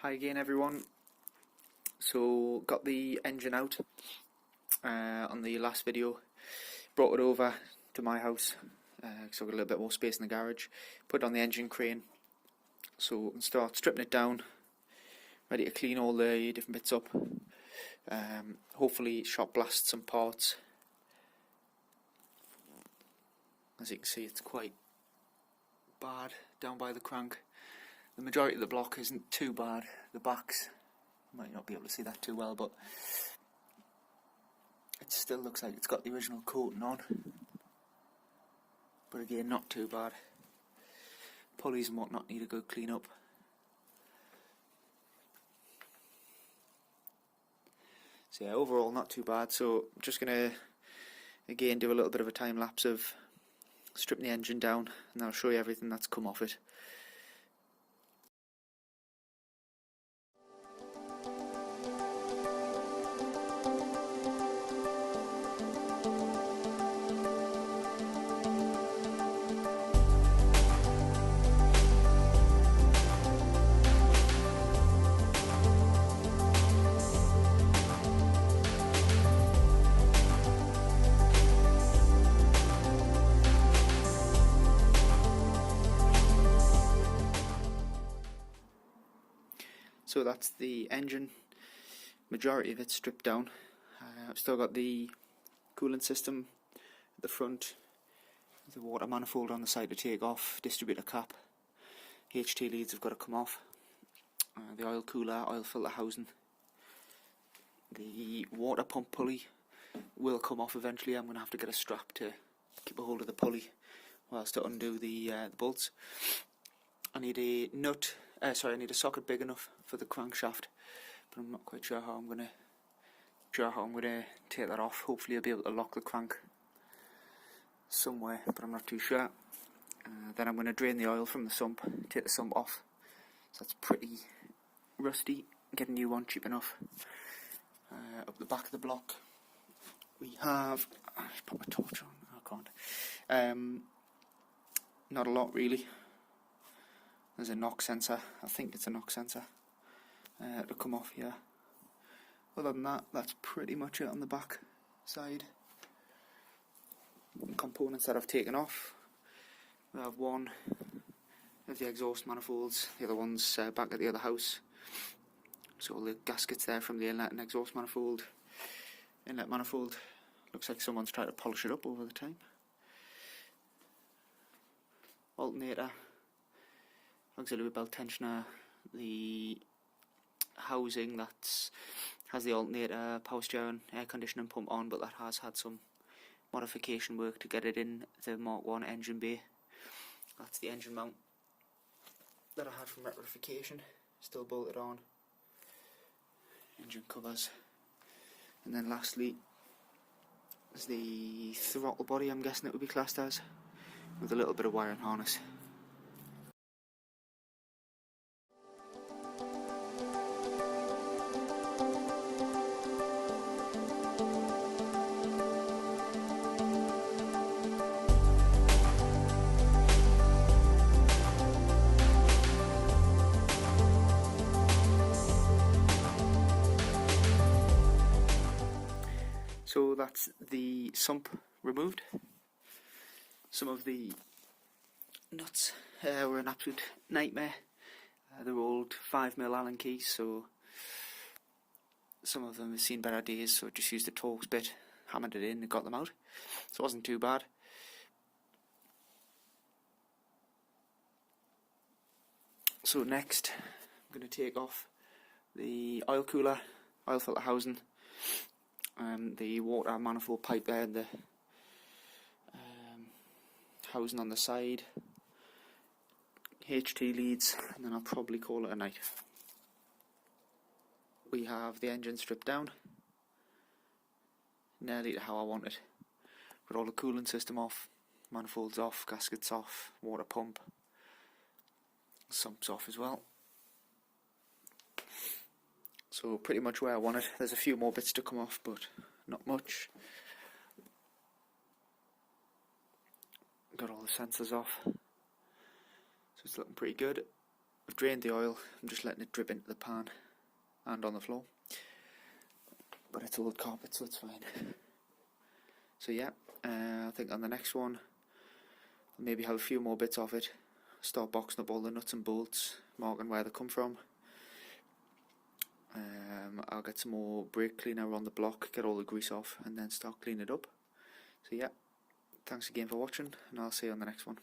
Hi again everyone. So got the engine out on the last video, brought it over to my house so I've got a little bit more space in the garage, put it on the engine crane so we can start stripping it down, ready to clean all the different bits up, hopefully shot blast some parts. As you can see, it's quite bad down by the crank. The majority of the block isn't too bad. The backs, might not be able to see that too well, but it still looks like it's got the original coating on. But again, not too bad. Pulleys and whatnot need a good clean up. So yeah, overall not too bad. So I'm just going to again do a little bit of a time lapse of stripping the engine down, and I'll show you everything that's come off it. So that's the engine, majority of it stripped down. I've still got the coolant system at the front, the water manifold on the side to take off, distributor cap, HT leads have got to come off, the oil cooler, oil filter housing, the water pump pulley will come off eventually. I'm going to have to get a strap to keep a hold of the pulley whilst I undo the bolts. I need a nut. I need a socket big enough for the crankshaft, but I'm not quite sure how I'm gonna take that off. Hopefully I'll be able to lock the crank somewhere, but I'm not too sure. Then I'm gonna drain the oil from the sump, take the sump off. So that's pretty rusty. Get a new one cheap enough. Up the back of the block we have. Let's put my torch on. I can't. Not a lot really. There's a knock sensor, I think it's a knock sensor, to come off here. Other than that, that's pretty much it on the back side. Components that I've taken off, we have one of the exhaust manifolds, the other one's back at the other house. So all the gaskets there from the inlet and exhaust manifold. Inlet manifold, looks like someone's tried to polish it up over the time. Alternator. Auxiliary belt tensioner, the housing that has the alternator, power steering, air conditioning pump on, but that has had some modification work to get it in the Mark 1 engine bay. That's the engine mount that I had from rectification, still bolted on. Engine covers. And then lastly is the throttle body, I'm guessing it would be classed as, with a little bit of wiring harness. So that's the sump removed. Some of the nuts were an absolute nightmare. They're old 5mm Allen keys, so some of them have seen better days, so I just used the Torx bit, hammered it in and got them out. So it wasn't too bad. So next I'm going to take off the oil cooler, oil filter housing, the water manifold pipe there, and the housing on the side, HT leads, and then I'll probably call it a night. We have the engine stripped down, nearly to how I want it. Got all the coolant system off, manifolds off, gaskets off, water pump, sumps off as well. So pretty much where I want it. There's a few more bits to come off, but not much. Got all the sensors off, so it's looking pretty good. I've drained the oil, I'm just letting it drip into the pan and on the floor, but it's old carpet so it's fine. So yeah, I think on the next one I'll maybe have a few more bits of it, start boxing up all the nuts and bolts, marking where they come from. I'll get some more brake cleaner on the block, get all the grease off and then start cleaning it up. So yeah, thanks again for watching and I'll see you on the next one.